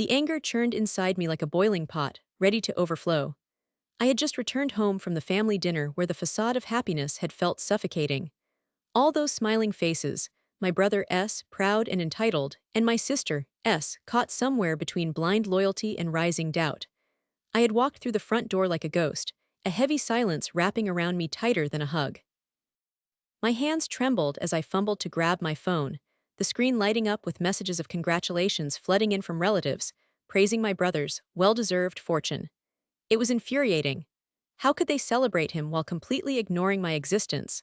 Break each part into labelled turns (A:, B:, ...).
A: The anger churned inside me like a boiling pot, ready to overflow. I had just returned home from the family dinner where the facade of happiness had felt suffocating. All those smiling faces, my brother S, proud and entitled, and my sister S, caught somewhere between blind loyalty and rising doubt. I had walked through the front door like a ghost, a heavy silence wrapping around me tighter than a hug. My hands trembled as I fumbled to grab my phone, the screen lighting up with messages of congratulations flooding in from relatives, praising my brother's well-deserved fortune. It was infuriating. How could they celebrate him while completely ignoring my existence?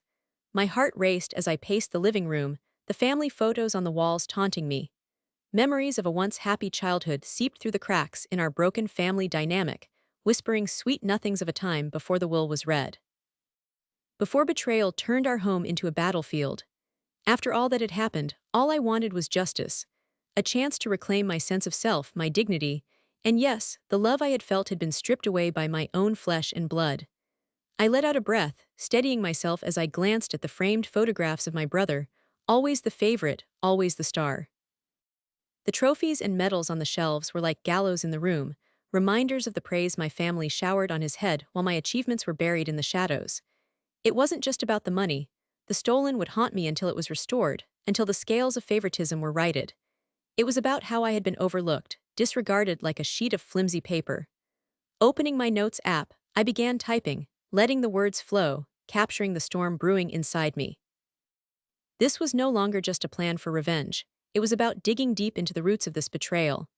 A: My heart raced as I paced the living room, the family photos on the walls taunting me. Memories of a once happy childhood seeped through the cracks in our broken family dynamic, whispering sweet nothings of a time before the will was read. Before betrayal turned our home into a battlefield. After all that had happened, all I wanted was justice, a chance to reclaim my sense of self, my dignity, and yes, the love I had felt had been stripped away by my own flesh and blood. I let out a breath, steadying myself as I glanced at the framed photographs of my brother, always the favorite, always the star. The trophies and medals on the shelves were like gallows in the room, reminders of the praise my family showered on his head while my achievements were buried in the shadows. It wasn't just about the money. The stolen would haunt me until it was restored, until the scales of favoritism were righted. It was about how I had been overlooked, disregarded like a sheet of flimsy paper. Opening my notes app, I began typing, letting the words flow, capturing the storm brewing inside me. This was no longer just a plan for revenge. It was about digging deep into the roots of this betrayal.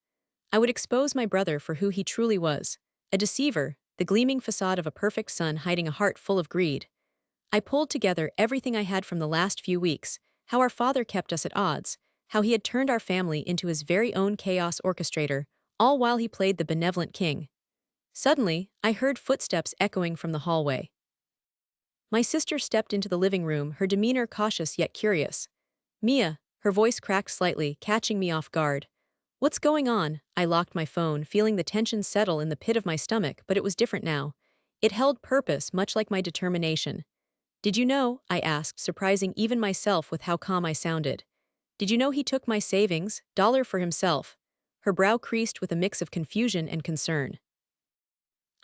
A: I would expose my brother for who he truly was, a deceiver, the gleaming facade of a perfect son hiding a heart full of greed. I pulled together everything I had from the last few weeks, how our father kept us at odds, how he had turned our family into his very own chaos orchestrator, all while he played the benevolent king. Suddenly, I heard footsteps echoing from the hallway. My sister stepped into the living room, her demeanor cautious yet curious. "Mia," her voice cracked slightly, catching me off guard. "What's going on?" I locked my phone, feeling the tension settle in the pit of my stomach, but it was different now. It held purpose, much like my determination. "Did you know?" I asked, surprising even myself with how calm I sounded. "Did you know he took my savings, dollar for himself?" Her brow creased with a mix of confusion and concern.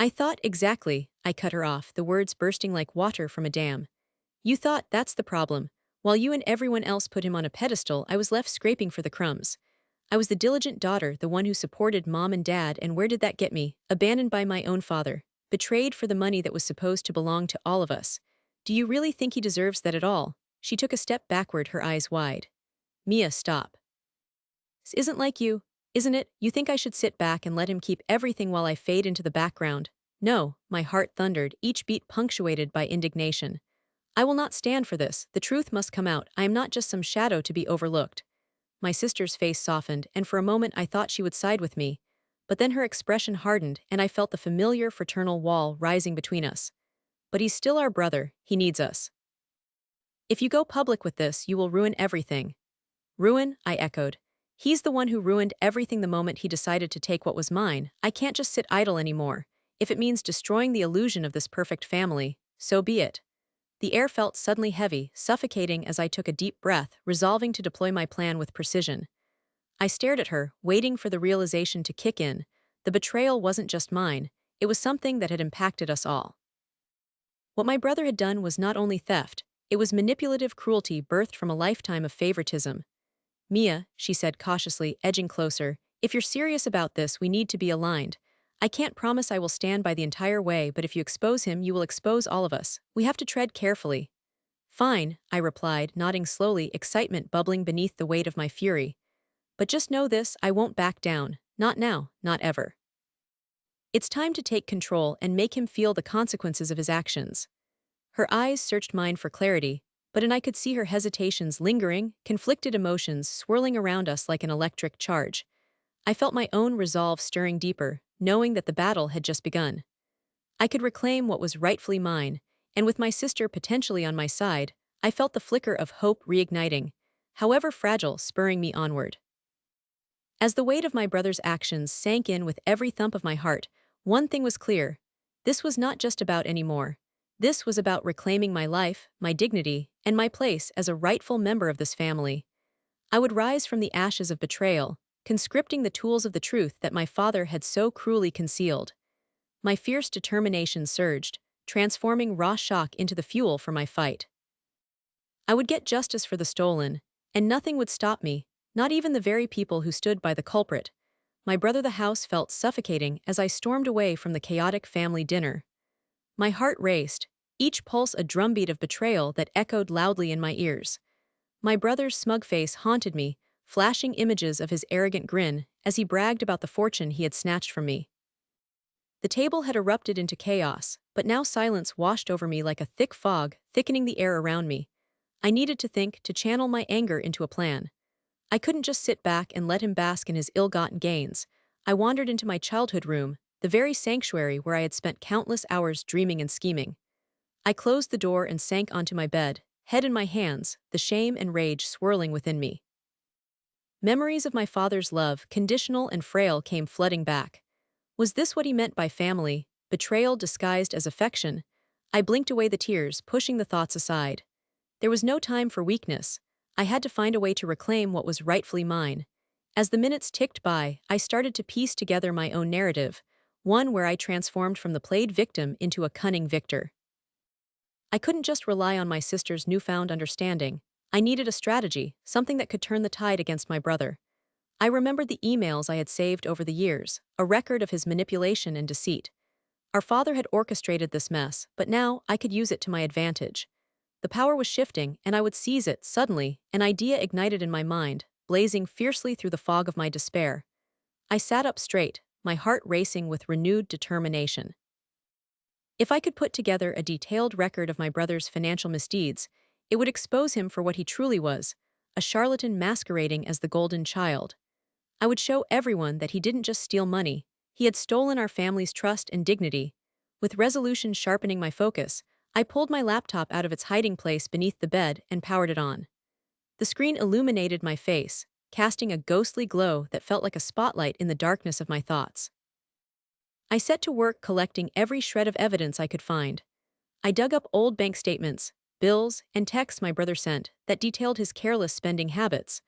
A: "I thought exactly," I cut her off, the words bursting like water from a dam. "You thought that's the problem. While you and everyone else put him on a pedestal, I was left scraping for the crumbs. I was the diligent daughter, the one who supported mom and dad, and where did that get me? Abandoned by my own father. Betrayed for the money that was supposed to belong to all of us. Do you really think he deserves that at all?" She took a step backward, her eyes wide. "Mia, stop. This isn't like you, isn't it? You think I should sit back and let him keep everything while I fade into the background? No," my heart thundered, each beat punctuated by indignation. "I will not stand for this. The truth must come out. I am not just some shadow to be overlooked." My sister's face softened, and for a moment I thought she would side with me. But then her expression hardened, and I felt the familiar fraternal wall rising between us. "But he's still our brother. He needs us. If you go public with this, you will ruin everything." "Ruin?" I echoed. "He's the one who ruined everything the moment he decided to take what was mine. I can't just sit idle anymore. If it means destroying the illusion of this perfect family, so be it." The air felt suddenly heavy, suffocating as I took a deep breath, resolving to deploy my plan with precision. I stared at her, waiting for the realization to kick in. The betrayal wasn't just mine, it was something that had impacted us all. What my brother had done was not only theft, it was manipulative cruelty birthed from a lifetime of favoritism. "Mia," she said cautiously, edging closer, "if you're serious about this, we need to be aligned. I can't promise I will stand by the entire way, but if you expose him, you will expose all of us. We have to tread carefully." "Fine," I replied, nodding slowly, excitement bubbling beneath the weight of my fury. "But just know this, I won't back down. Not now, not ever. It's time to take control and make him feel the consequences of his actions." Her eyes searched mine for clarity, but I could see her hesitations lingering, conflicted emotions swirling around us like an electric charge. I felt my own resolve stirring deeper, knowing that the battle had just begun. I could reclaim what was rightfully mine, and with my sister potentially on my side, I felt the flicker of hope reigniting, however fragile, spurring me onward. As the weight of my brother's actions sank in with every thump of my heart, one thing was clear. This was not just about anymore. This was about reclaiming my life, my dignity, and my place as a rightful member of this family. I would rise from the ashes of betrayal, conscripting the tools of the truth that my father had so cruelly concealed. My fierce determination surged, transforming raw shock into the fuel for my fight. I would get justice for the stolen, and nothing would stop me, not even the very people who stood by the culprit. My brother the house felt suffocating as I stormed away from the chaotic family dinner. My heart raced, each pulse a drumbeat of betrayal that echoed loudly in my ears. My brother's smug face haunted me, flashing images of his arrogant grin as he bragged about the fortune he had snatched from me. The table had erupted into chaos, but now silence washed over me like a thick fog, thickening the air around me. I needed to think, to channel my anger into a plan. I couldn't just sit back and let him bask in his ill-gotten gains. I wandered into my childhood room, the very sanctuary where I had spent countless hours dreaming and scheming. I closed the door and sank onto my bed, head in my hands, the shame and rage swirling within me. Memories of my father's love, conditional and frail, came flooding back. Was this what he meant by family, betrayal disguised as affection? I blinked away the tears, pushing the thoughts aside. There was no time for weakness. I had to find a way to reclaim what was rightfully mine. As the minutes ticked by, I started to piece together my own narrative, one where I transformed from the played victim into a cunning victor. I couldn't just rely on my sister's newfound understanding. I needed a strategy, something that could turn the tide against my brother. I remembered the emails I had saved over the years, a record of his manipulation and deceit. Our father had orchestrated this mess, but now I could use it to my advantage. The power was shifting, and I would seize it. Suddenly, an idea ignited in my mind, blazing fiercely through the fog of my despair. I sat up straight, my heart racing with renewed determination. If I could put together a detailed record of my brother's financial misdeeds, it would expose him for what he truly was, a charlatan masquerading as the golden child. I would show everyone that he didn't just steal money, he had stolen our family's trust and dignity. With resolution sharpening my focus, I pulled my laptop out of its hiding place beneath the bed and powered it on. The screen illuminated my face, casting a ghostly glow that felt like a spotlight in the darkness of my thoughts. I set to work collecting every shred of evidence I could find. I dug up old bank statements, bills, and texts my brother sent that detailed his careless spending habits,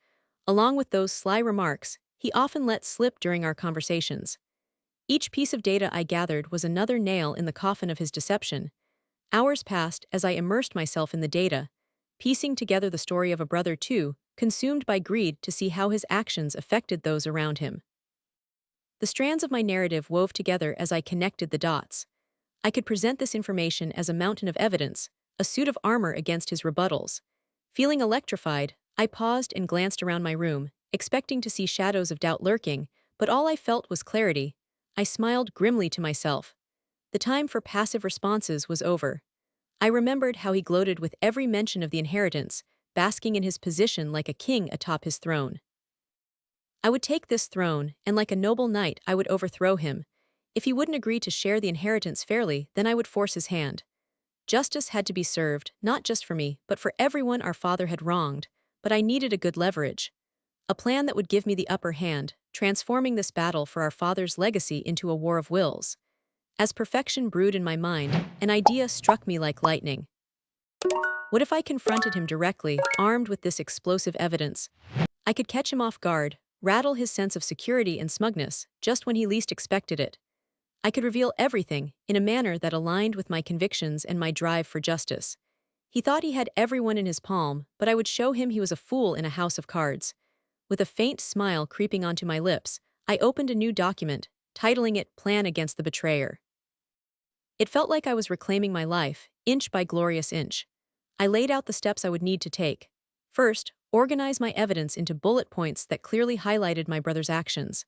A: along with those sly remarks he often let slip during our conversations. Each piece of data I gathered was another nail in the coffin of his deception. Hours passed as I immersed myself in the data, piecing together the story of a brother too, consumed by greed to see how his actions affected those around him. The strands of my narrative wove together as I connected the dots. I could present this information as a mountain of evidence, a suit of armor against his rebuttals. Feeling electrified, I paused and glanced around my room, expecting to see shadows of doubt lurking, but all I felt was clarity. I smiled grimly to myself. The time for passive responses was over. I remembered how he gloated with every mention of the inheritance, basking in his position like a king atop his throne. I would take this throne, and like a noble knight I would overthrow him. If he wouldn't agree to share the inheritance fairly, then I would force his hand. Justice had to be served, not just for me, but for everyone our father had wronged, but I needed a good leverage. A plan that would give me the upper hand, transforming this battle for our father's legacy into a war of wills. As perfection brewed in my mind, an idea struck me like lightning. What if I confronted him directly, armed with this explosive evidence? I could catch him off guard, rattle his sense of security and smugness, just when he least expected it. I could reveal everything, in a manner that aligned with my convictions and my drive for justice. He thought he had everyone in his palm, but I would show him he was a fool in a house of cards. With a faint smile creeping onto my lips, I opened a new document, titling it Plan Against the Betrayer. It felt like I was reclaiming my life, inch by glorious inch. I laid out the steps I would need to take. First, organize my evidence into bullet points that clearly highlighted my brother's actions.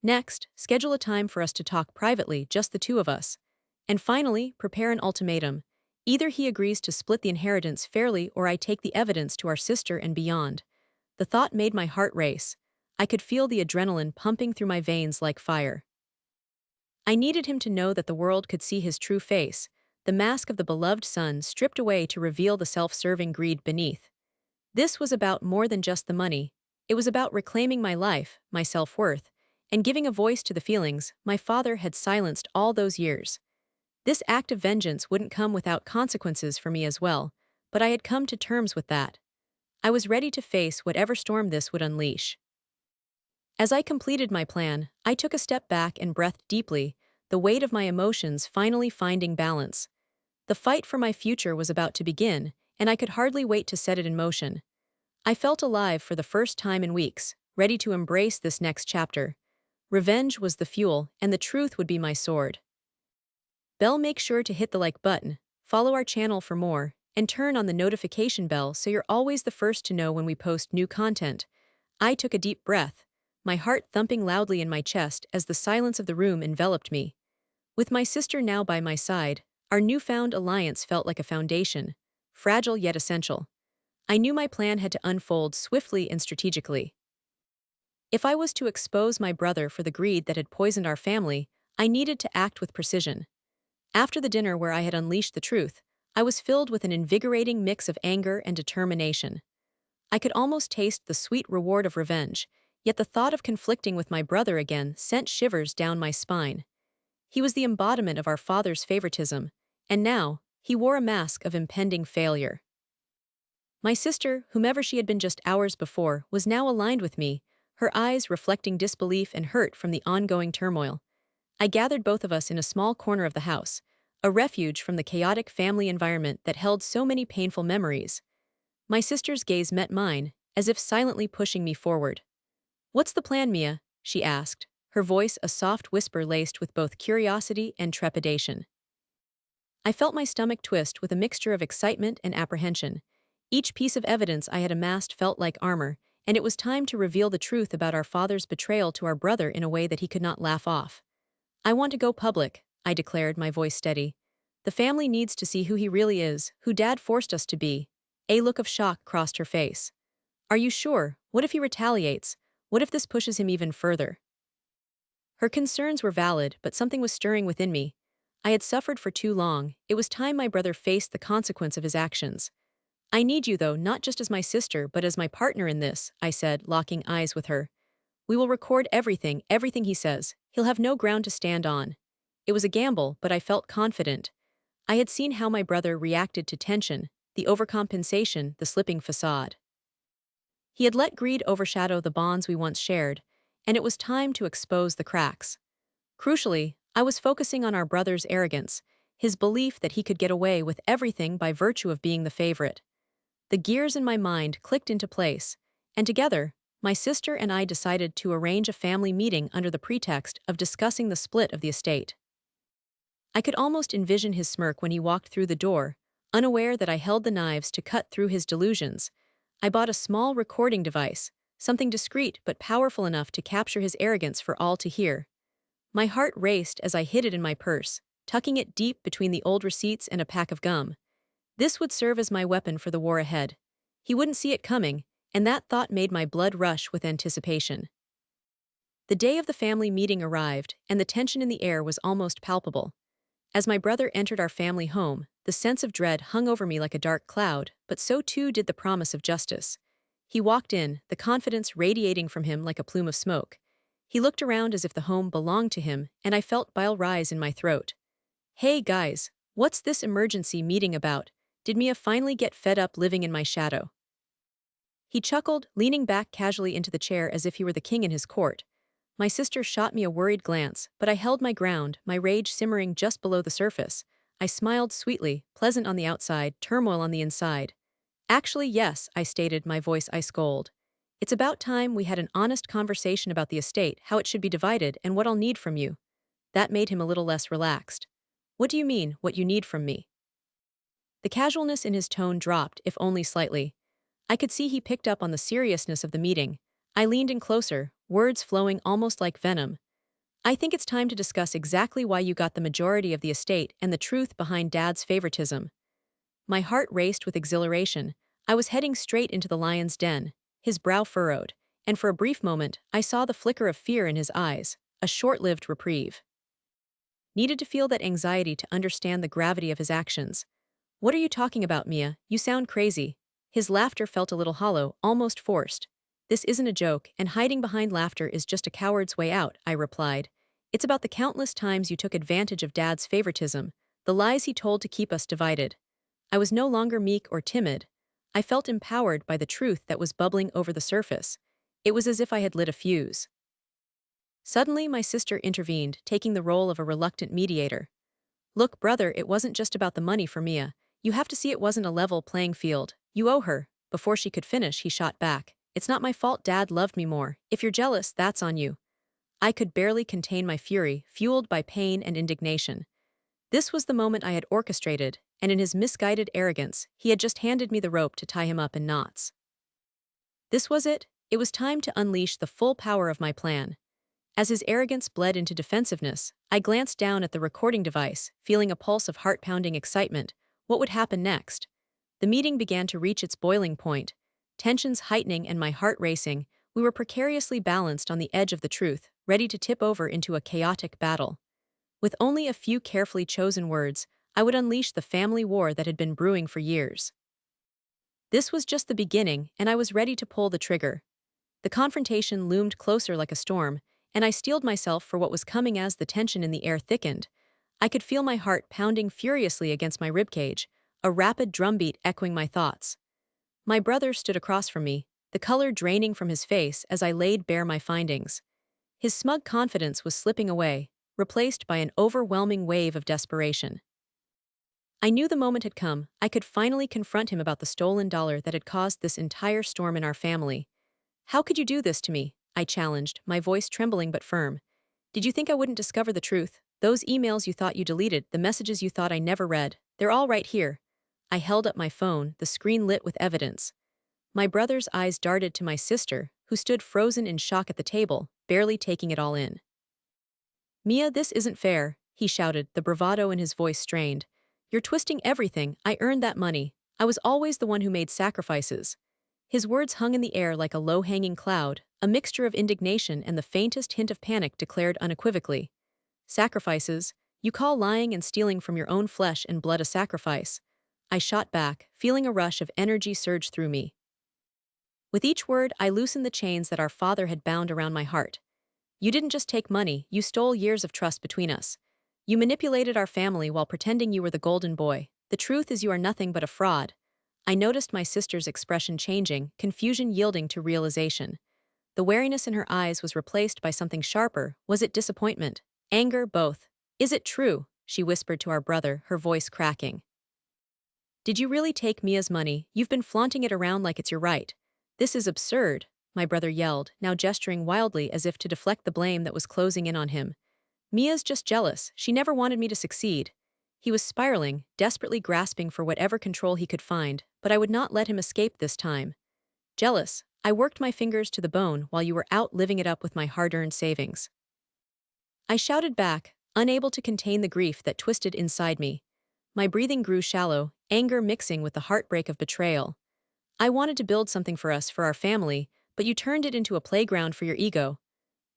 A: Next, schedule a time for us to talk privately, just the two of us. And finally, prepare an ultimatum. Either he agrees to split the inheritance fairly or I take the evidence to our sister and beyond. The thought made my heart race. I could feel the adrenaline pumping through my veins like fire. I needed him to know that the world could see his true face, the mask of the beloved son stripped away to reveal the self-serving greed beneath. This was about more than just the money. It was about reclaiming my life, my self-worth, and giving a voice to the feelings my father had silenced all those years. This act of vengeance wouldn't come without consequences for me as well, but I had come to terms with that. I was ready to face whatever storm this would unleash. As I completed my plan, I took a step back and breathed deeply, the weight of my emotions finally finding balance. The fight for my future was about to begin, and I could hardly wait to set it in motion. I felt alive for the first time in weeks, ready to embrace this next chapter. Revenge was the fuel, and the truth would be my sword. Bell, make sure to hit the like button, follow our channel for more, and turn on the notification bell so you're always the first to know when we post new content. I took a deep breath, my heart thumping loudly in my chest as the silence of the room enveloped me. With my sister now by my side, our newfound alliance felt like a foundation, fragile yet essential. I knew my plan had to unfold swiftly and strategically. If I was to expose my brother for the greed that had poisoned our family, I needed to act with precision. After the dinner where I had unleashed the truth, I was filled with an invigorating mix of anger and determination. I could almost taste the sweet reward of revenge, yet the thought of conflicting with my brother again sent shivers down my spine. He was the embodiment of our father's favoritism, and now, he wore a mask of impending failure. My sister, whomever she had been just hours before, was now aligned with me, her eyes reflecting disbelief and hurt from the ongoing turmoil. I gathered both of us in a small corner of the house, a refuge from the chaotic family environment that held so many painful memories. My sister's gaze met mine, as if silently pushing me forward. "What's the plan, Mia?" she asked, her voice a soft whisper laced with both curiosity and trepidation. I felt my stomach twist with a mixture of excitement and apprehension. Each piece of evidence I had amassed felt like armor, and it was time to reveal the truth about our father's betrayal to our brother in a way that he could not laugh off. "I want to go public," I declared, my voice steady. "The family needs to see who he really is, who Dad forced us to be." A look of shock crossed her face. "Are you sure? What if he retaliates? What if this pushes him even further?" Her concerns were valid, but something was stirring within me. I had suffered for too long. It was time my brother faced the consequence of his actions. "I need you, though, not just as my sister, but as my partner in this," I said, locking eyes with her. "We will record everything he says. He'll have no ground to stand on." It was a gamble, but I felt confident. I had seen how my brother reacted to tension, the overcompensation, the slipping facade. He had let greed overshadow the bonds we once shared, and it was time to expose the cracks. Crucially, I was focusing on our brother's arrogance, his belief that he could get away with everything by virtue of being the favorite. The gears in my mind clicked into place, and together, my sister and I decided to arrange a family meeting under the pretext of discussing the split of the estate. I could almost envision his smirk when he walked through the door, unaware that I held the knives to cut through his delusions. I bought a small recording device, something discreet but powerful enough to capture his arrogance for all to hear. My heart raced as I hid it in my purse, tucking it deep between the old receipts and a pack of gum. This would serve as my weapon for the war ahead. He wouldn't see it coming, and that thought made my blood rush with anticipation. The day of the family meeting arrived, and the tension in the air was almost palpable. As my brother entered our family home, the sense of dread hung over me like a dark cloud, but so too did the promise of justice. He walked in, the confidence radiating from him like a plume of smoke. He looked around as if the home belonged to him, and I felt bile rise in my throat. "Hey guys, what's this emergency meeting about? Did Mia finally get fed up living in my shadow?" He chuckled, leaning back casually into the chair as if he were the king in his court. My sister shot me a worried glance, but I held my ground, my rage simmering just below the surface. I smiled sweetly, pleasant on the outside, turmoil on the inside. "Actually, yes," I stated, my voice ice cold. "It's about time we had an honest conversation about the estate, how it should be divided, and what I'll need from you." That made him a little less relaxed. "What do you mean, what you need from me?" The casualness in his tone dropped, if only slightly. I could see he picked up on the seriousness of the meeting. I leaned in closer, words flowing almost like venom. "I think it's time to discuss exactly why you got the majority of the estate and the truth behind Dad's favoritism." My heart raced with exhilaration. I was heading straight into the lion's den, his brow furrowed, and for a brief moment, I saw the flicker of fear in his eyes, a short-lived reprieve. Needed to feel that anxiety to understand the gravity of his actions. "What are you talking about, Mia? You sound crazy." His laughter felt a little hollow, almost forced. "This isn't a joke, and hiding behind laughter is just a coward's way out," I replied. "It's about the countless times you took advantage of Dad's favoritism, the lies he told to keep us divided." I was no longer meek or timid. I felt empowered by the truth that was bubbling over the surface. It was as if I had lit a fuse. Suddenly, my sister intervened, taking the role of a reluctant mediator. Look, brother, it wasn't just about the money for Mia. You have to see it wasn't a level playing field. You owe her. Before she could finish, he shot back. It's not my fault Dad loved me more. If you're jealous, that's on you. I could barely contain my fury, fueled by pain and indignation. This was the moment I had orchestrated, and in his misguided arrogance, he had just handed me the rope to tie him up in knots. This was it. It was time to unleash the full power of my plan. As his arrogance bled into defensiveness, I glanced down at the recording device, feeling a pulse of heart-pounding excitement. What would happen next? The meeting began to reach its boiling point. Tensions heightening and my heart racing, we were precariously balanced on the edge of the truth, ready to tip over into a chaotic battle. With only a few carefully chosen words, I would unleash the family war that had been brewing for years. This was just the beginning, and I was ready to pull the trigger. The confrontation loomed closer like a storm, and I steeled myself for what was coming as the tension in the air thickened. I could feel my heart pounding furiously against my ribcage, a rapid drumbeat echoing my thoughts. My brother stood across from me, the color draining from his face as I laid bare my findings. His smug confidence was slipping away, replaced by an overwhelming wave of desperation. I knew the moment had come. I could finally confront him about the stolen dollar that had caused this entire storm in our family. How could you do this to me? I challenged, my voice trembling but firm. Did you think I wouldn't discover the truth? Those emails you thought you deleted, the messages you thought I never read, they're all right here. I held up my phone, the screen lit with evidence. My brother's eyes darted to my sister, who stood frozen in shock at the table, barely taking it all in. Mia, this isn't fair, he shouted, the bravado in his voice strained. You're twisting everything. I earned that money. I was always the one who made sacrifices. His words hung in the air like a low-hanging cloud, a mixture of indignation and the faintest hint of panic declared unequivocally. Sacrifices? You call lying and stealing from your own flesh and blood a sacrifice? I shot back, feeling a rush of energy surge through me. With each word, I loosened the chains that our father had bound around my heart. You didn't just take money, you stole years of trust between us. You manipulated our family while pretending you were the golden boy. The truth is you are nothing but a fraud. I noticed my sister's expression changing, confusion yielding to realization. The wariness in her eyes was replaced by something sharper. Was it disappointment? Anger? Both. Is it true? She whispered to our brother, her voice cracking. Did you really take Mia's money? You've been flaunting it around like it's your right. This is absurd, my brother yelled, now gesturing wildly as if to deflect the blame that was closing in on him. Mia's just jealous. She never wanted me to succeed. He was spiraling, desperately grasping for whatever control he could find, but I would not let him escape this time. Jealous, I worked my fingers to the bone while you were out living it up with my hard-earned savings. I shouted back, unable to contain the grief that twisted inside me. My breathing grew shallow, anger mixing with the heartbreak of betrayal. I wanted to build something for us, for our family, but you turned it into a playground for your ego.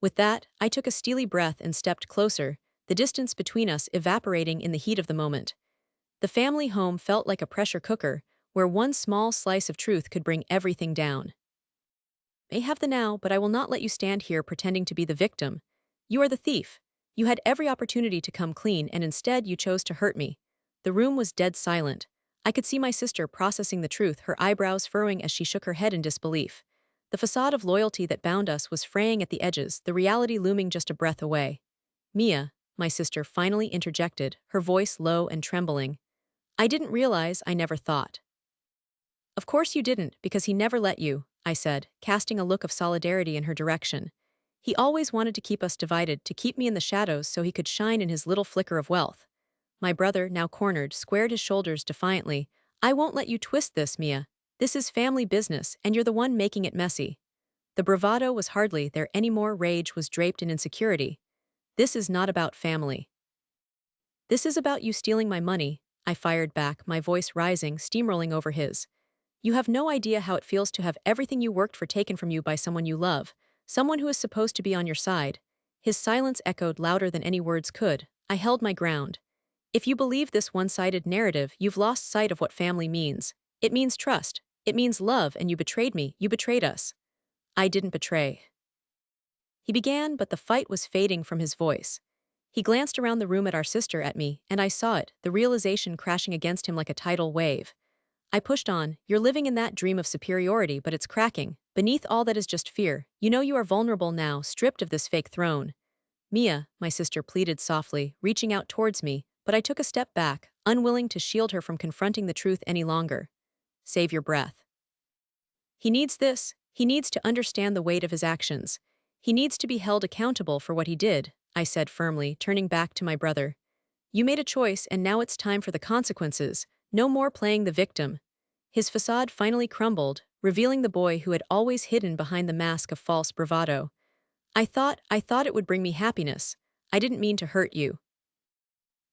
A: With that, I took a steely breath and stepped closer, the distance between us evaporating in the heat of the moment. The family home felt like a pressure cooker, where one small slice of truth could bring everything down. May have the now, but I will not let you stand here pretending to be the victim. You are the thief. You had every opportunity to come clean, and instead you chose to hurt me. The room was dead silent. I could see my sister processing the truth, her eyebrows furrowing as she shook her head in disbelief. The facade of loyalty that bound us was fraying at the edges, the reality looming just a breath away. Mia, my sister finally interjected, her voice low and trembling. I didn't realize, I never thought. Of course you didn't, because he never let you, I said, casting a look of solidarity in her direction. He always wanted to keep us divided, to keep me in the shadows so he could shine in his little flicker of wealth. My brother, now cornered, squared his shoulders defiantly. I won't let you twist this, Mia. This is family business, and you're the one making it messy. The bravado was hardly there anymore, rage was draped in insecurity. This is not about family. This is about you stealing my money, I fired back, my voice rising, steamrolling over his. You have no idea how it feels to have everything you worked for taken from you by someone you love, someone who is supposed to be on your side. His silence echoed louder than any words could. I held my ground. If you believe this one-sided narrative, you've lost sight of what family means. It means trust. It means love, and you betrayed me. You betrayed us. I didn't betray. He began, but the fight was fading from his voice. He glanced around the room at our sister, at me, and I saw it, the realization crashing against him like a tidal wave. I pushed on. You're living in that dream of superiority, but it's cracking. Beneath all that is just fear. You know you are vulnerable now, stripped of this fake throne. Mia, my sister pleaded softly, reaching out towards me, but I took a step back, unwilling to shield her from confronting the truth any longer. Save your breath. He needs this. He needs to understand the weight of his actions. He needs to be held accountable for what he did, I said firmly, turning back to my brother. You made a choice and now it's time for the consequences. No more playing the victim. His facade finally crumbled, revealing the boy who had always hidden behind the mask of false bravado. I thought it would bring me happiness. I didn't mean to hurt you.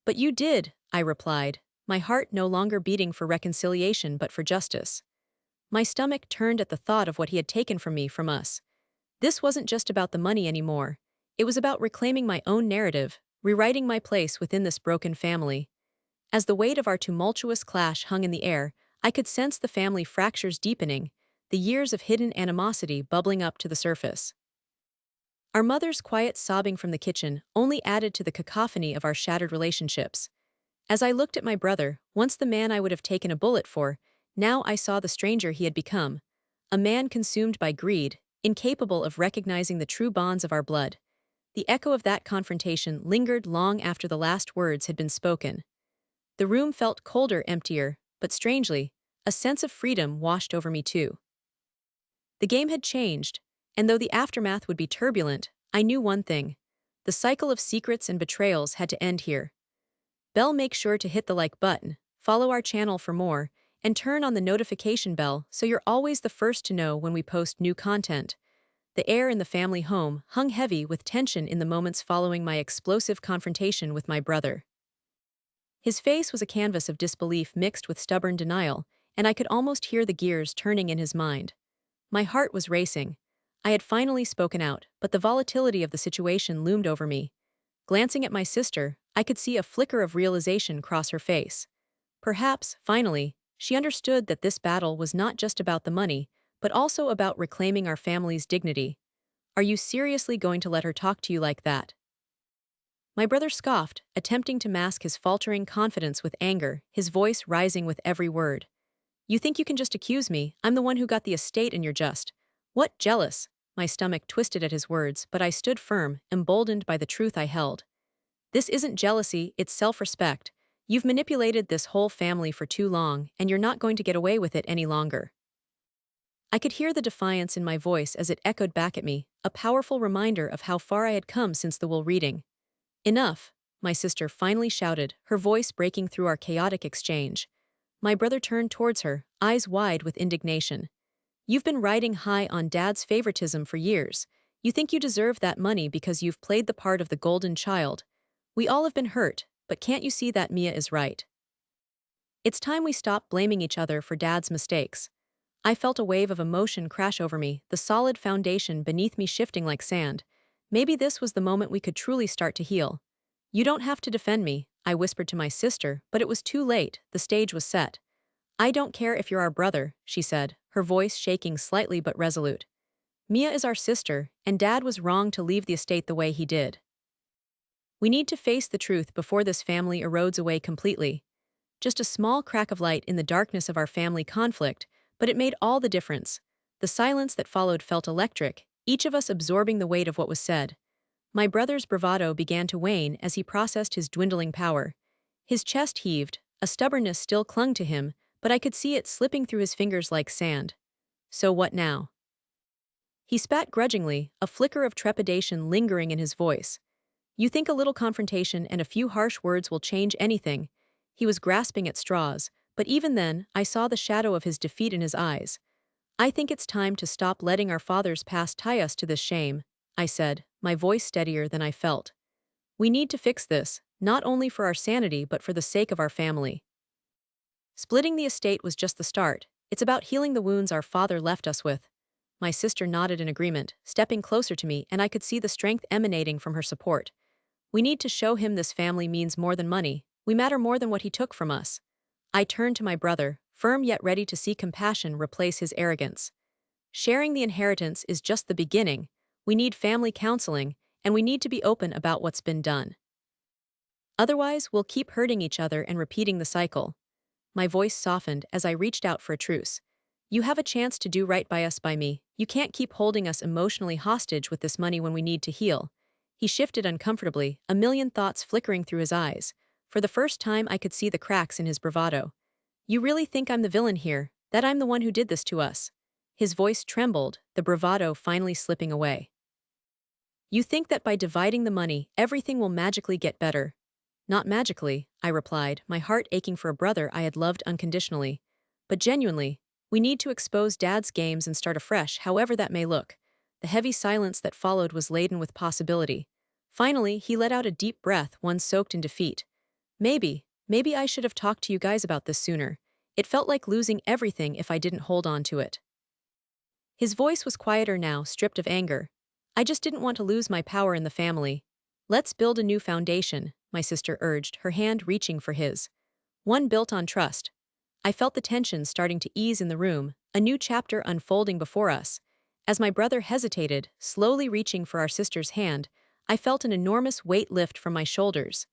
A: But you did, I replied, my heart no longer beating for reconciliation but for justice. My stomach turned at the thought of what he had taken from me, from us. This wasn't just about the money anymore. It was about reclaiming my own narrative, rewriting my place within this broken family. As the weight of our tumultuous clash hung in the air, I could sense the family fractures deepening, the years of hidden animosity bubbling up to the surface. Our mother's quiet sobbing from the kitchen only added to the cacophony of our shattered relationships. As I looked at my brother, once the man I would have taken a bullet for, now I saw the stranger he had become. A man consumed by greed, incapable of recognizing the true bonds of our blood. The echo of that confrontation lingered long after the last words had been spoken. The room felt colder, emptier, but strangely, a sense of freedom washed over me too. The game had changed, and though the aftermath would be turbulent, I knew one thing. The cycle of secrets and betrayals had to end here. Belle, make sure to hit the like button, follow our channel for more, and turn on the notification bell so you're always the first to know when we post new content. The air in the family home hung heavy with tension in the moments following my explosive confrontation with my brother. His face was a canvas of disbelief mixed with stubborn denial, and I could almost hear the gears turning in his mind. My heart was racing. I had finally spoken out, but the volatility of the situation loomed over me. Glancing at my sister, I could see a flicker of realization cross her face. Perhaps, finally, she understood that this battle was not just about the money, but also about reclaiming our family's dignity. Are you seriously going to let her talk to you like that? My brother scoffed, attempting to mask his faltering confidence with anger, his voice rising with every word. You think you can just accuse me? I'm the one who got the estate and you're just. What, jealous? My stomach twisted at his words, but I stood firm, emboldened by the truth I held. This isn't jealousy, it's self-respect. You've manipulated this whole family for too long, and you're not going to get away with it any longer. I could hear the defiance in my voice as it echoed back at me, a powerful reminder of how far I had come since the will reading. Enough, my sister finally shouted, her voice breaking through our chaotic exchange. My brother turned towards her, eyes wide with indignation. You've been riding high on Dad's favoritism for years. You think you deserve that money because you've played the part of the golden child. We all have been hurt, but can't you see that Mia is right? It's time we stop blaming each other for Dad's mistakes. I felt a wave of emotion crash over me, the solid foundation beneath me shifting like sand. Maybe this was the moment we could truly start to heal. You don't have to defend me, I whispered to my sister, but it was too late, the stage was set. I don't care if you're our brother, she said, her voice shaking slightly but resolute. Mia is our sister, and Dad was wrong to leave the estate the way he did. We need to face the truth before this family erodes away completely. Just a small crack of light in the darkness of our family conflict, but it made all the difference. The silence that followed felt electric, each of us absorbing the weight of what was said. My brother's bravado began to wane as he processed his dwindling power. His chest heaved, a stubbornness still clung to him, but I could see it slipping through his fingers like sand. So what now? He spat grudgingly, a flicker of trepidation lingering in his voice. You think a little confrontation and a few harsh words will change anything? He was grasping at straws, but even then, I saw the shadow of his defeat in his eyes. I think it's time to stop letting our father's past tie us to this shame, I said, my voice steadier than I felt. We need to fix this, not only for our sanity but for the sake of our family. Splitting the estate was just the start. It's about healing the wounds our father left us with. My sister nodded in agreement, stepping closer to me, and I could see the strength emanating from her support. We need to show him this family means more than money. We matter more than what he took from us. I turned to my brother, firm yet ready to see compassion replace his arrogance. Sharing the inheritance is just the beginning. We need family counseling, and we need to be open about what's been done. Otherwise, we'll keep hurting each other and repeating the cycle. My voice softened as I reached out for a truce. You have a chance to do right by us by me. You can't keep holding us emotionally hostage with this money when we need to heal. He shifted uncomfortably, a million thoughts flickering through his eyes. For the first time I could see the cracks in his bravado. You really think I'm the villain here, that I'm the one who did this to us? His voice trembled, the bravado finally slipping away. You think that by dividing the money, everything will magically get better. Not magically, I replied, my heart aching for a brother I had loved unconditionally. But genuinely, we need to expose Dad's games and start afresh, however that may look. The heavy silence that followed was laden with possibility. Finally, he let out a deep breath, one soaked in defeat. Maybe I should have talked to you guys about this sooner. It felt like losing everything if I didn't hold on to it. His voice was quieter now, stripped of anger. I just didn't want to lose my power in the family. Let's build a new foundation, my sister urged, her hand reaching for his. One built on trust. I felt the tension starting to ease in the room, a new chapter unfolding before us. As my brother hesitated, slowly reaching for our sister's hand, I felt an enormous weight lift from my shoulders.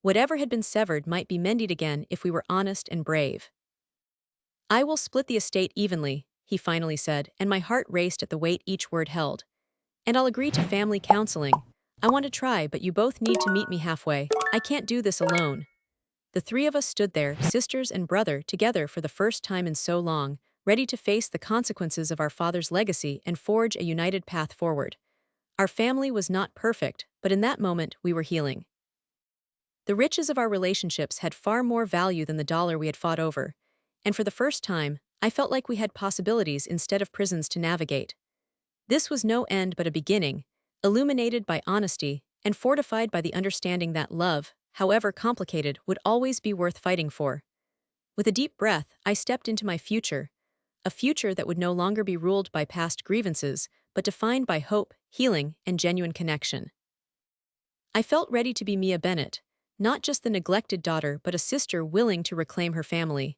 A: Whatever had been severed might be mended again if we were honest and brave. I will split the estate evenly, he finally said, and my heart raced at the weight each word held. And I'll agree to family counseling. I want to try, but you both need to meet me halfway. I can't do this alone. The three of us stood there, sisters and brother, together for the first time in so long, ready to face the consequences of our father's legacy and forge a united path forward. Our family was not perfect, but in that moment we were healing. The riches of our relationships had far more value than the dollar we had fought over, and for the first time, I felt like we had possibilities instead of prisons to navigate. This was no end but a beginning, illuminated by honesty and fortified by the understanding that love, however complicated, would always be worth fighting for. With a deep breath, I stepped into my future, a future that would no longer be ruled by past grievances, but defined by hope, healing, and genuine connection. I felt ready to be Mia Bennett, not just the neglected daughter but a sister willing to reclaim her family.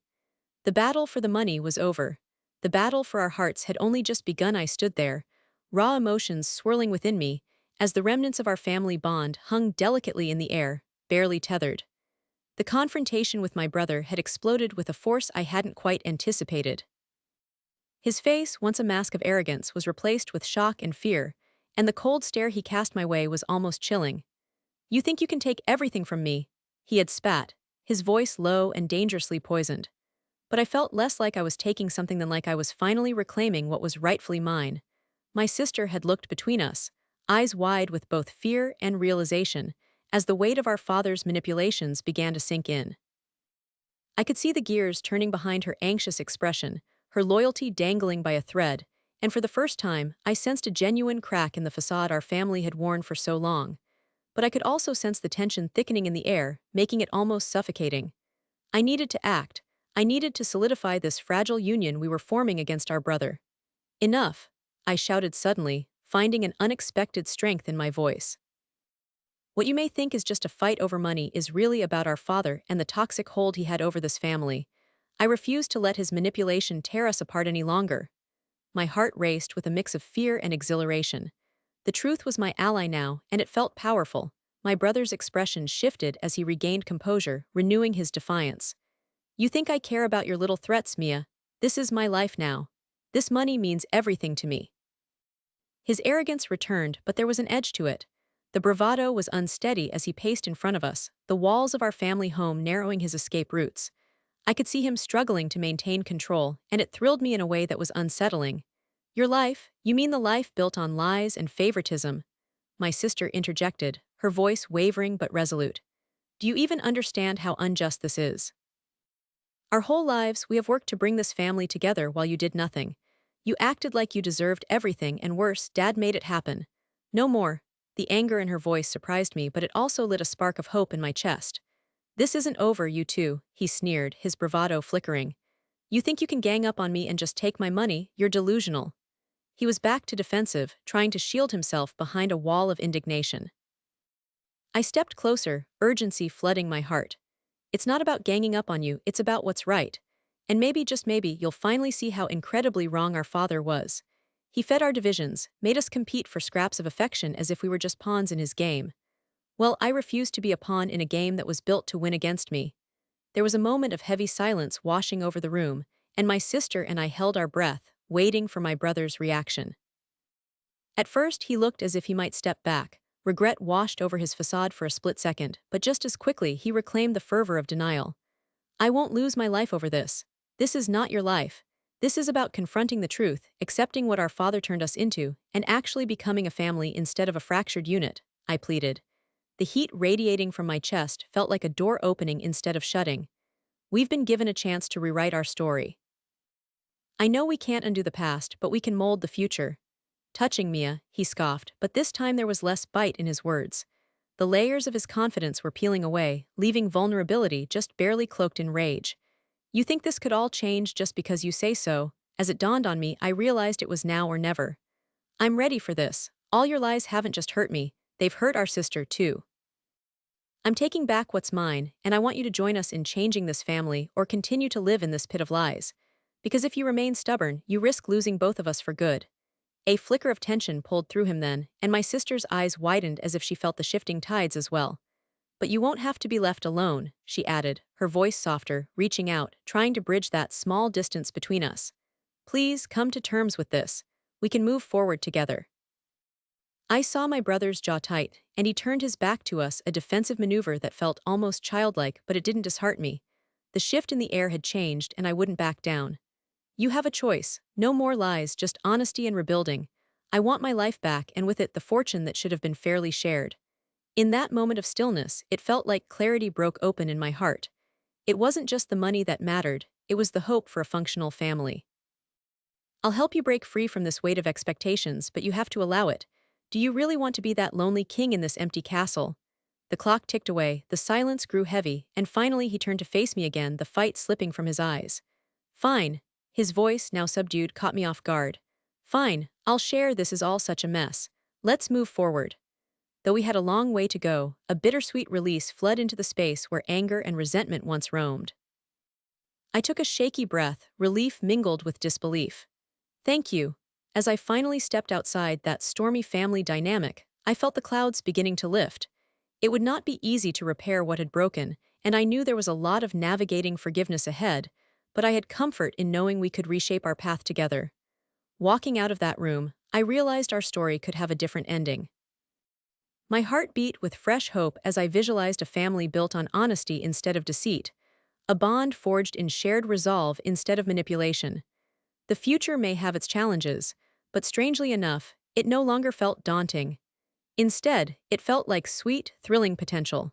A: The battle for the money was over. The battle for our hearts had only just begun. I stood there, raw emotions swirling within me, as the remnants of our family bond hung delicately in the air, barely tethered. The confrontation with my brother had exploded with a force I hadn't quite anticipated. His face, once a mask of arrogance, was replaced with shock and fear, and the cold stare he cast my way was almost chilling. You think you can take everything from me? He had spat, his voice low and dangerously poisoned. But I felt less like I was taking something than like I was finally reclaiming what was rightfully mine. My sister had looked between us, eyes wide with both fear and realization, as the weight of our father's manipulations began to sink in. I could see the gears turning behind her anxious expression, her loyalty dangling by a thread, and for the first time, I sensed a genuine crack in the facade our family had worn for so long. But I could also sense the tension thickening in the air, making it almost suffocating. I needed to act. I needed to solidify this fragile union we were forming against our brother. Enough, I shouted suddenly, finding an unexpected strength in my voice. What you may think is just a fight over money is really about our father and the toxic hold he had over this family. I refused to let his manipulation tear us apart any longer. My heart raced with a mix of fear and exhilaration. The truth was my ally now, and it felt powerful. My brother's expression shifted as he regained composure, renewing his defiance. You think I care about your little threats, Mia? This is my life now. This money means everything to me. His arrogance returned, but there was an edge to it. The bravado was unsteady as he paced in front of us, the walls of our family home narrowing his escape routes. I could see him struggling to maintain control, and it thrilled me in a way that was unsettling. Your life? You mean the life built on lies and favoritism? My sister interjected, her voice wavering but resolute. Do you even understand how unjust this is? Our whole lives, we have worked to bring this family together while you did nothing. You acted like you deserved everything, and worse, Dad made it happen. No more. The anger in her voice surprised me, but it also lit a spark of hope in my chest. This isn't over, you two, he sneered, his bravado flickering. You think you can gang up on me and just take my money? You're delusional. He was back to defensive, trying to shield himself behind a wall of indignation. I stepped closer, urgency flooding my heart. It's not about ganging up on you, it's about what's right. And maybe, just maybe, you'll finally see how incredibly wrong our father was. He fed our divisions, made us compete for scraps of affection as if we were just pawns in his game. Well, I refused to be a pawn in a game that was built to win against me. There was a moment of heavy silence washing over the room, and my sister and I held our breath, waiting for my brother's reaction. At first, he looked as if he might step back. Regret washed over his facade for a split second, but just as quickly he reclaimed the fervor of denial. I won't lose my life over this. This is not your life. This is about confronting the truth, accepting what our father turned us into, and actually becoming a family instead of a fractured unit, I pleaded. The heat radiating from my chest felt like a door opening instead of shutting. We've been given a chance to rewrite our story. I know we can't undo the past, but we can mold the future. Touching Mia, he scoffed, but this time there was less bite in his words. The layers of his confidence were peeling away, leaving vulnerability just barely cloaked in rage. You think this could all change just because you say so? As it dawned on me, I realized it was now or never. I'm ready for this. All your lies haven't just hurt me, they've hurt our sister too. I'm taking back what's mine, and I want you to join us in changing this family or continue to live in this pit of lies. Because if you remain stubborn, you risk losing both of us for good. A flicker of tension pulled through him then, and my sister's eyes widened as if she felt the shifting tides as well. But you won't have to be left alone, she added, her voice softer, reaching out, trying to bridge that small distance between us. Please come to terms with this. We can move forward together. I saw my brother's jaw tight, and he turned his back to us, a defensive maneuver that felt almost childlike, but it didn't dishearten me. The shift in the air had changed, and I wouldn't back down. You have a choice. No more lies, just honesty and rebuilding. I want my life back, and with it the fortune that should have been fairly shared. In that moment of stillness, it felt like clarity broke open in my heart. It wasn't just the money that mattered, it was the hope for a functional family. I'll help you break free from this weight of expectations, but you have to allow it. Do you really want to be that lonely king in this empty castle? The clock ticked away, the silence grew heavy, and finally he turned to face me again, the fight slipping from his eyes. Fine. His voice, now subdued, caught me off guard. Fine, I'll share. This is all such a mess. Let's move forward. Though we had a long way to go, a bittersweet release flooded into the space where anger and resentment once roamed. I took a shaky breath, relief mingled with disbelief. Thank you. As I finally stepped outside that stormy family dynamic, I felt the clouds beginning to lift. It would not be easy to repair what had broken, and I knew there was a lot of navigating forgiveness ahead, but I had comfort in knowing we could reshape our path together. Walking out of that room, I realized our story could have a different ending. My heart beat with fresh hope as I visualized a family built on honesty instead of deceit, a bond forged in shared resolve instead of manipulation. The future may have its challenges, but strangely enough, it no longer felt daunting. Instead, it felt like sweet, thrilling potential.